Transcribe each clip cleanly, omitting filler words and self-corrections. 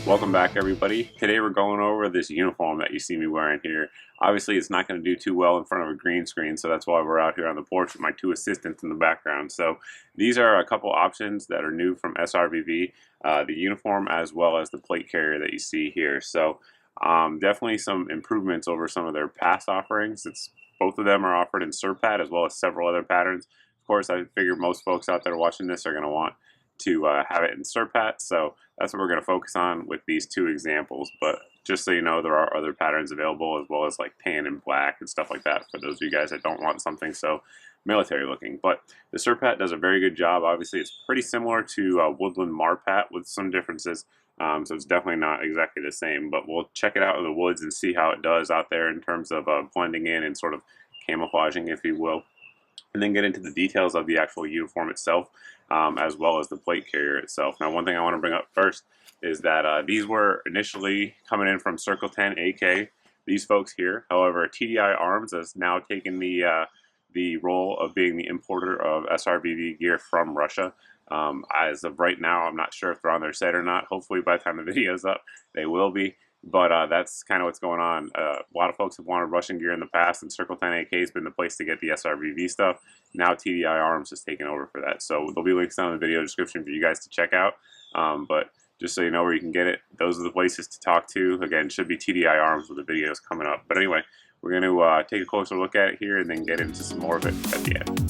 Welcome back, everybody. Today we're going over this uniform that you see me wearing here. Obviously it's not going to do too well in front of a green screen, so that's why we're out here on the porch with my two assistants in the background. So these are a couple options that are new from SRVV, the uniform as well as the plate carrier that you see here. So definitely some improvements over some of their past offerings. Both of them are offered in SURPAT as well as several other patterns. Of course, I figure most folks out there watching this are going to want to have it in SURPAT, so that's what we're going to focus on with these two examples. But just so you know, there are other patterns available as well as like tan and black and stuff like that for those of you guys that don't want something so military looking. But the SURPAT does a very good job. Obviously it's pretty similar to woodland MARPAT with some differences, so it's definitely not exactly the same, but we'll check it out in the woods and see how it does out there in terms of blending in and sort of camouflaging, if you will, and then get into the details of the actual uniform itself, as well as the plate carrier itself. Now, one thing I want to bring up first is that these were initially coming in from Circle 10 AK, these folks here. However, TDI Arms has now taken the role of being the importer of SRVV gear from Russia. As of right now, I'm not sure if they're on their site or not. Hopefully by the time the video's up, they will be. But that's kind of what's going on. A lot of folks have wanted Russian gear in the past, and Circle 10 AK has been the place to get the SRVV stuff. Now TDI Arms is taking over for that. So there'll be links down in the video description for you guys to check out. But just so you know where you can get it, those are the places to talk to. Again, should be TDI Arms with the videos coming up. But anyway, we're going to take a closer look at it here and then get into some more of it at the end.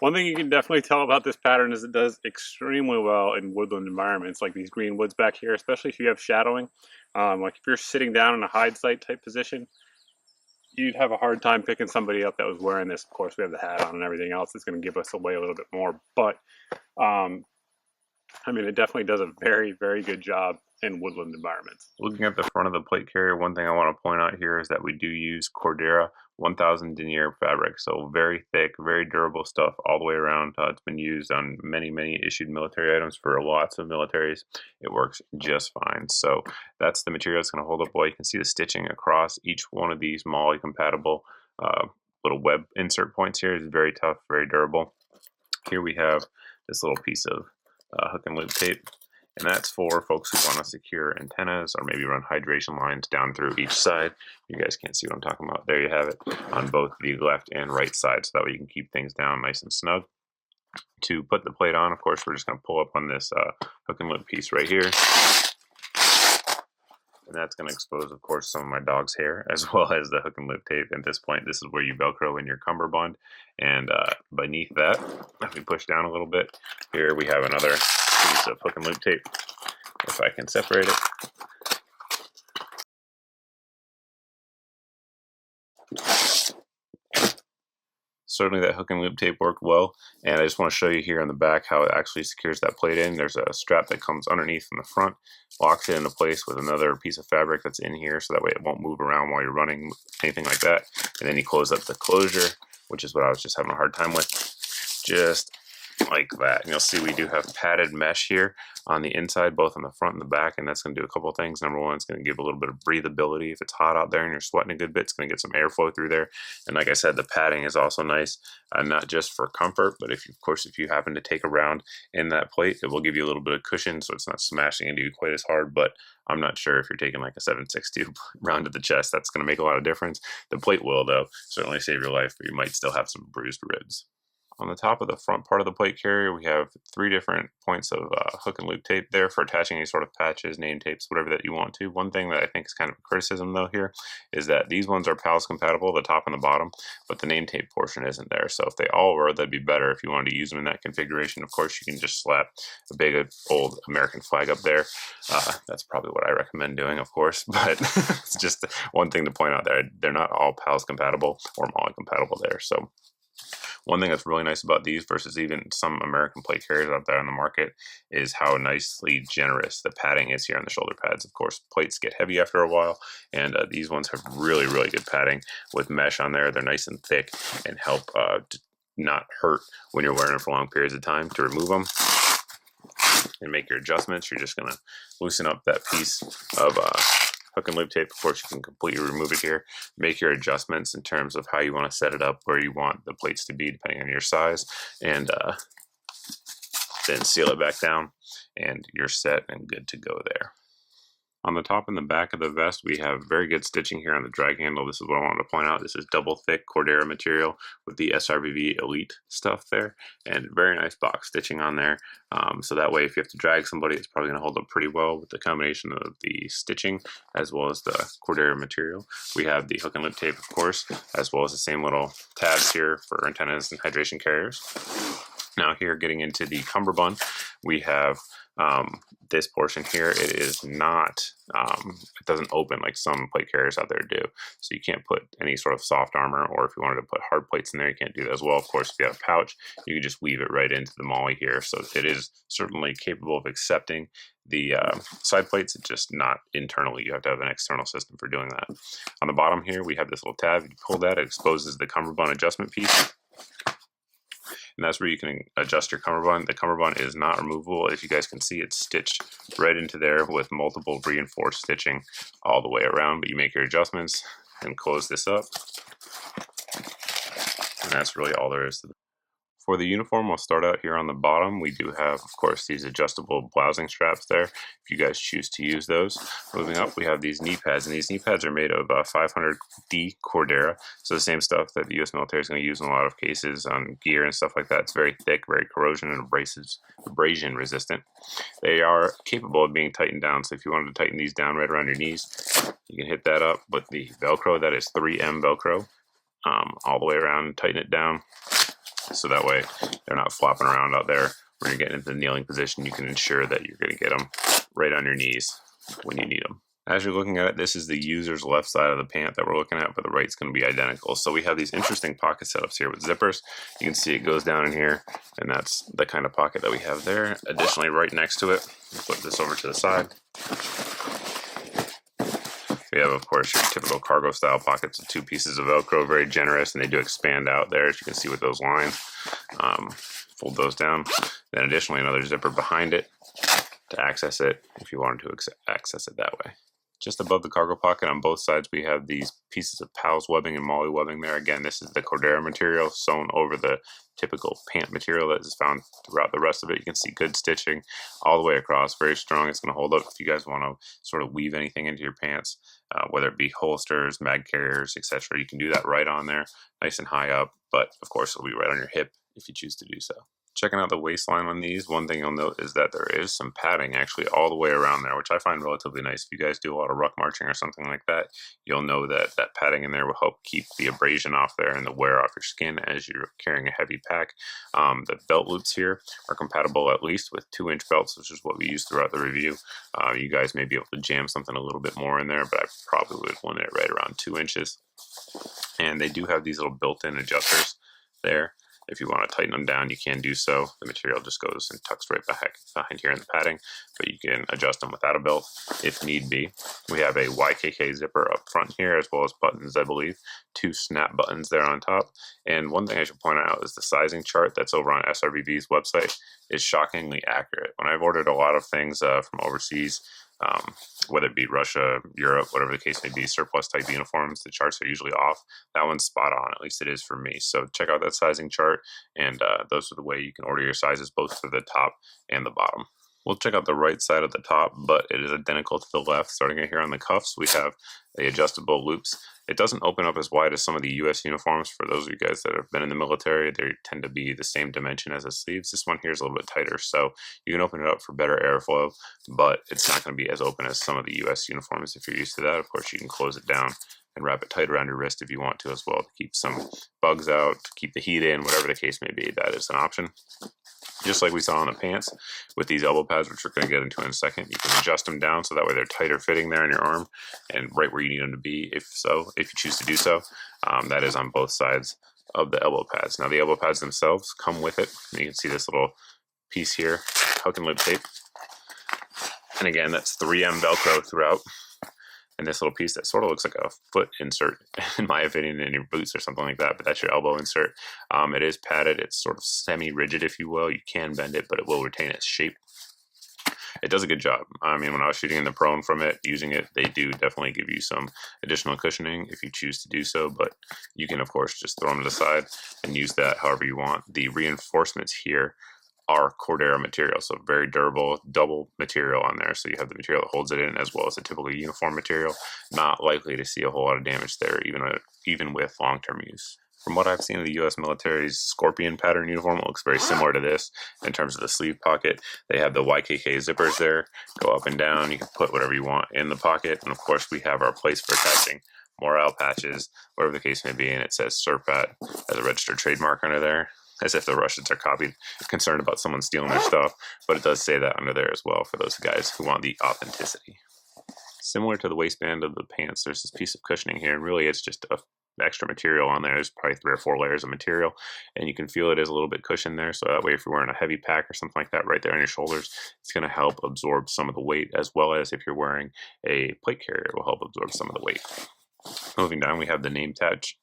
One thing you can definitely tell about this pattern is it does extremely well in woodland environments like these green woods back here, especially if you have shadowing. Like if you're sitting down in a hide site type position, you'd have a hard time picking somebody up that was wearing this. Of course, we have the hat on and everything else. It's going to give us away a little bit more, but I mean, it definitely does a very, very good job in woodland environments. Looking at the front of the plate carrier, one thing I want to point out here is that we do use Cordura 1000 denier fabric, so very thick, very durable stuff all the way around. It's been used on many issued military items for lots of militaries. It works just fine. So that's the material that's going to hold up well. You can see the stitching across each one of these Molle compatible little web insert points here. Is very tough, very durable. Here we have this little piece of hook and loop tape, and that's for folks who want to secure antennas or maybe run hydration lines down through each side. You guys can't see what I'm talking about. There you have it on both the left and right side, so that way you can keep things down nice and snug. To put the plate on, of course, we're just going to pull up on this hook and loop piece right here, and that's going to expose, of course, some of my dog's hair as well as the hook and loop tape. At this point, this is where you Velcro in your Cumberbund, and beneath that, if we push down a little bit, here we have another piece of hook and loop tape, if I can separate it. Certainly that hook and loop tape worked well, and I just want to show you here on the back how it actually secures that plate in. There's a strap that comes underneath from the front, locks it into place with another piece of fabric that's in here, so that way it won't move around while you're running, anything like that. And then you close up the closure, which is what I was just having a hard time with, just like that. And you'll see we do have padded mesh here on the inside, both on the front and the back, and that's going to do a couple of things. Number one, it's going to give a little bit of breathability. If it's hot out there and you're sweating a good bit, it's going to get some airflow through there. And like I said, the padding is also nice, not just for comfort, but if you happen to take a round in that plate, it will give you a little bit of cushion, so it's not smashing into you quite as hard. But I'm not sure if you're taking like a 7.62 round to the chest, that's going to make a lot of difference. The plate will, though, certainly save your life, but you might still have some bruised ribs. On the top of the front part of the plate carrier, we have 3 different points of hook and loop tape there for attaching any sort of patches, name tapes, whatever that you want to. One thing that I think is kind of a criticism though here is that these ones are PALS compatible, the top and the bottom, but the name tape portion isn't there. So if they all were, that'd be better if you wanted to use them in that configuration. Of course, you can just slap a big old American flag up there. That's probably what I recommend doing, of course, but it's just one thing to point out there. They're not all PALS compatible or Molle compatible there. So One thing that's really nice about these versus even some American plate carriers out there on the market is how nicely generous the padding is here on the shoulder pads. Of course, plates get heavy after a while, and these ones have really, really good padding with mesh on there. They're nice and thick and help to not hurt when you're wearing them for long periods of time. To remove them and make your adjustments, you're just going to loosen up that piece of hook and loop tape. Of course, you can completely remove it here. Make your adjustments in terms of how you want to set it up, where you want the plates to be, depending on your size, and then seal it back down, and you're set and good to go there. On the top and the back of the vest, we have very good stitching here on the drag handle. This is what I wanted to point out. This is double thick Cordura material with the SRVV Elite stuff there, and very nice box stitching on there. So that way, if you have to drag somebody, it's probably going to hold up pretty well with the combination of the stitching as well as the Cordura material. We have the hook and loop tape, of course, as well as the same little tabs here for antennas and hydration carriers. Now here, getting into the Cumberbund, we have this portion here. It is not, it doesn't open like some plate carriers out there do. So you can't put any sort of soft armor, or if you wanted to put hard plates in there, you can't do that as well. Of course, if you have a pouch, you can just weave it right into the Molle here. So it is certainly capable of accepting the side plates. It's just not internally. You have to have an external system for doing that. On the bottom here, we have this little tab. You pull that, it exposes the Cumberbund adjustment piece. And that's where you can adjust your Cumberbund. The Cumberbund is not removable. If you guys can see, it's stitched right into there with multiple reinforced stitching all the way around. But you make your adjustments and close this up. And that's really all there is to it. For the uniform, we'll start out here on the bottom. We do have, of course, these adjustable blousing straps there, if you guys choose to use those. Moving up, we have these knee pads, and these knee pads are made of 500D Cordura, so the same stuff that the U.S. military is going to use in a lot of cases on gear and stuff like that. It's very thick, very corrosion and abrasion resistant. They are capable of being tightened down, so if you wanted to tighten these down right around your knees, you can hit that up with the Velcro. That is 3M Velcro, all the way around, and tighten it down. So that way they're not flopping around out there. When you're getting into the kneeling position, you can ensure that you're going to get them right on your knees when you need them. As you're looking at it, this is the user's left side of the pant that we're looking at, but the right's going to be identical. So we have these interesting pocket setups here with zippers. You can see it goes down in here, and that's the kind of pocket that we have there. Additionally, right next to it, flip this over to the side. We have, of course, your typical cargo style pockets with two pieces of Velcro, very generous, and they do expand out there, as you can see with those lines. Fold those down. Then additionally, another zipper behind it to access it if you wanted to access it that way. Just above the cargo pocket on both sides, we have these pieces of Powell's webbing and Molle webbing there. Again, this is the Cordura material sewn over the typical pant material that is found throughout the rest of it. You can see good stitching all the way across, very strong. It's going to hold up if you guys want to sort of weave anything into your pants, whether it be holsters, mag carriers, etc. You can do that right on there, nice and high up, but of course it'll be right on your hip if you choose to do so. Checking out the waistline on these, one thing you'll note is that there is some padding actually all the way around there, which I find relatively nice. If you guys do a lot of ruck marching or something like that, you'll know that that padding in there will help keep the abrasion off there and the wear off your skin as you're carrying a heavy pack. The belt loops here are compatible at least with 2-inch belts, which is what we use throughout the review. You guys may be able to jam something a little bit more in there, but I probably would limit it right around 2 inches. And they do have these little built-in adjusters there. If you want to tighten them down, you can do so. The material just goes and tucks right behind here in the padding, but you can adjust them without a belt if need be. We have a YKK zipper up front here, as well as buttons, I believe. 2 snap buttons there on top. And one thing I should point out is the sizing chart that's over on SRVV's website is shockingly accurate. When I've ordered a lot of things from overseas, whether it be Russia, Europe, whatever the case may be, surplus type uniforms, the charts are usually off. That one's spot on, at least it is for me. So check out that sizing chart, and those are the way you can order your sizes, both for the top and the bottom. We'll check out the right side of the top, but it is identical to the left. Starting here on the cuffs, we have the adjustable loops. It doesn't open up as wide as some of the U.S. uniforms. For those of you guys that have been in the military, they tend to be the same dimension as the sleeves. This one here is a little bit tighter, so you can open it up for better airflow, but it's not going to be as open as some of the U.S. uniforms. If you're used to that, of course, you can close it down and wrap it tight around your wrist if you want to as well, to keep some bugs out, to keep the heat in, whatever the case may be. That is an option. Just like we saw on the pants with these elbow pads, which we're going to get into in a second, you can adjust them down so that way they're tighter fitting there in your arm and right where you need them to be, if you choose to do so. That is on both sides of the elbow pads. Now the elbow pads themselves come with it. You can see this little piece here, hook and loop tape. And again, that's 3M Velcro throughout. And this little piece that sort of looks like a foot insert, in my opinion, in your boots or something like that, but that's your elbow insert. It is padded. It's sort of semi-rigid, if you will. You can bend it, but it will retain its shape. It does a good job. I mean, when I was shooting in the prone from it, using it, they do definitely give you some additional cushioning if you choose to do so, but you can, of course, just throw them to the side and use that however you want. The reinforcements here are Cordura material, so very durable, double material on there. So you have the material that holds it in as well as the typical uniform material. Not likely to see a whole lot of damage there, even with long-term use. From what I've seen of the U.S. military's Scorpion pattern uniform, it looks very similar to this in terms of the sleeve pocket. They have the YKK zippers there, go up and down. You can put whatever you want in the pocket. And of course, we have our place for attaching morale patches, whatever the case may be. And it says SURPAT as a registered trademark under there, as if the Russians are concerned about someone stealing their stuff. But it does say that under there as well for those guys who want the authenticity. Similar to the waistband of the pants, there's this piece of cushioning here, and really it's just a extra material on there. There's probably 3 or 4 layers of material, and you can feel it is a little bit cushioned there, so that way if you're wearing a heavy pack or something like that right there on your shoulders, it's going to help absorb some of the weight, as well as if you're wearing a plate carrier, it will help absorb some of the weight. Moving down, we have the name patch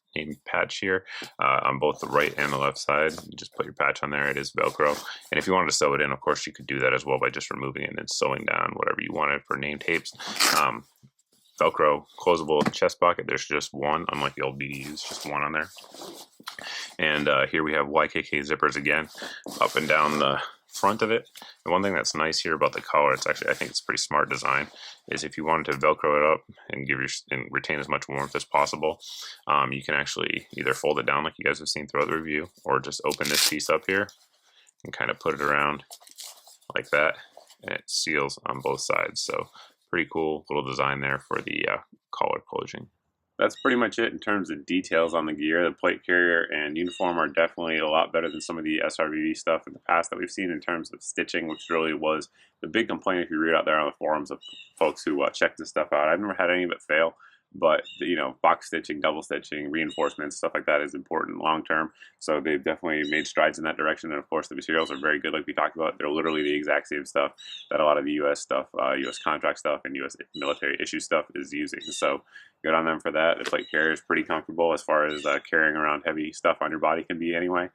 here on both the right and the left side. You just put your patch on there. It is Velcro, and if you wanted to sew it in, of course you could do that as well by just removing it and then sewing down whatever you wanted for name tapes. Velcro closable chest pocket. There's just one, unlike the old BDUs, just one on there. And here we have YKK zippers again, up and down the front of it. And one thing that's nice here about the collar, it's actually, I think it's a pretty smart design, is if you wanted to Velcro it up and retain as much warmth as possible, you can actually either fold it down like you guys have seen throughout the review, or just open this piece up here and kind of put it around like that, and it seals on both sides. So pretty cool little design there for the collar closing. That's pretty much it in terms of details on the gear. The plate carrier and uniform are definitely a lot better than some of the SRVV stuff in the past that we've seen in terms of stitching, which really was the big complaint if you read out there on the forums of folks who check this stuff out. I've never had any of it fail, but box stitching, double stitching, reinforcements, stuff like that is important long term. So they've definitely made strides in that direction. And of course, the materials are very good, like we talked about. They're literally the exact same stuff that a lot of the U.S. stuff, U.S. contract stuff, and U.S. military issue stuff is using. So good on them for that. The plate carrier is pretty comfortable as far as carrying around heavy stuff on your body can be anyway.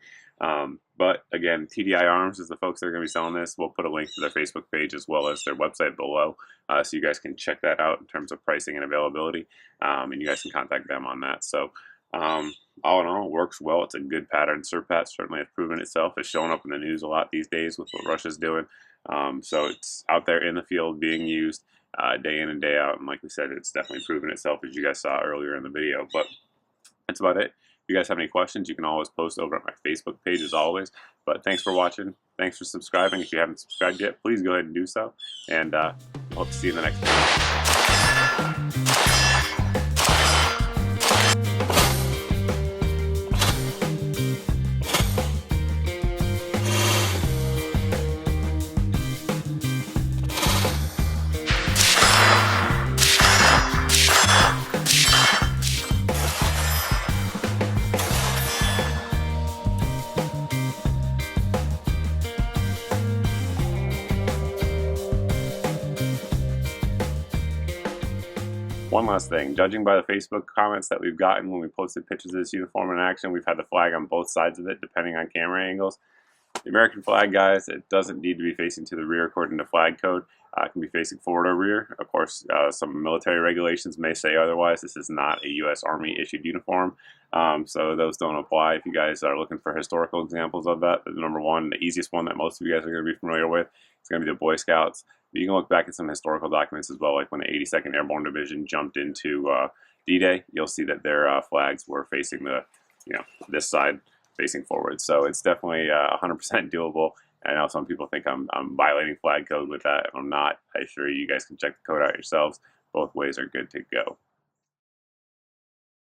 But again, TDI Arms is the folks that are going to be selling this. We'll put a link to their Facebook page as well as their website below, so you guys can check that out in terms of pricing and availability, and you guys can contact them on that. So all in all, it works well. It's a good pattern. SURPAT certainly has proven itself. It's showing up in the news a lot these days with what Russia's doing. So it's out there in the field being used day in and day out, and like we said, it's definitely proven itself, as you guys saw earlier in the video. But that's about it. If you guys have any questions, you can always post over at my Facebook page as always. But thanks for watching. Thanks for subscribing. If you haven't subscribed yet, please go ahead and do so. And hope to see you in the next video. One last thing, judging by the Facebook comments that we've gotten when we posted pictures of this uniform in action, we've had the flag on both sides of it, depending on camera angles. The American flag, guys, it doesn't need to be facing to the rear according to flag code. It can be facing forward or rear. Of course, some military regulations may say otherwise. This is not a U.S. Army issued uniform, so those don't apply. If you guys are looking for historical examples of that, the number one, the easiest one that most of you guys are going to be familiar with, is going to be the Boy Scouts. But you can look back at some historical documents as well, like when the 82nd Airborne Division jumped into D-Day. You'll see that their flags were facing the, this side, facing forward. So it's definitely 100% doable. I know some people think I'm violating flag code with that. If I'm not, I assure you, you guys can check the code out yourselves. Both ways are good to go.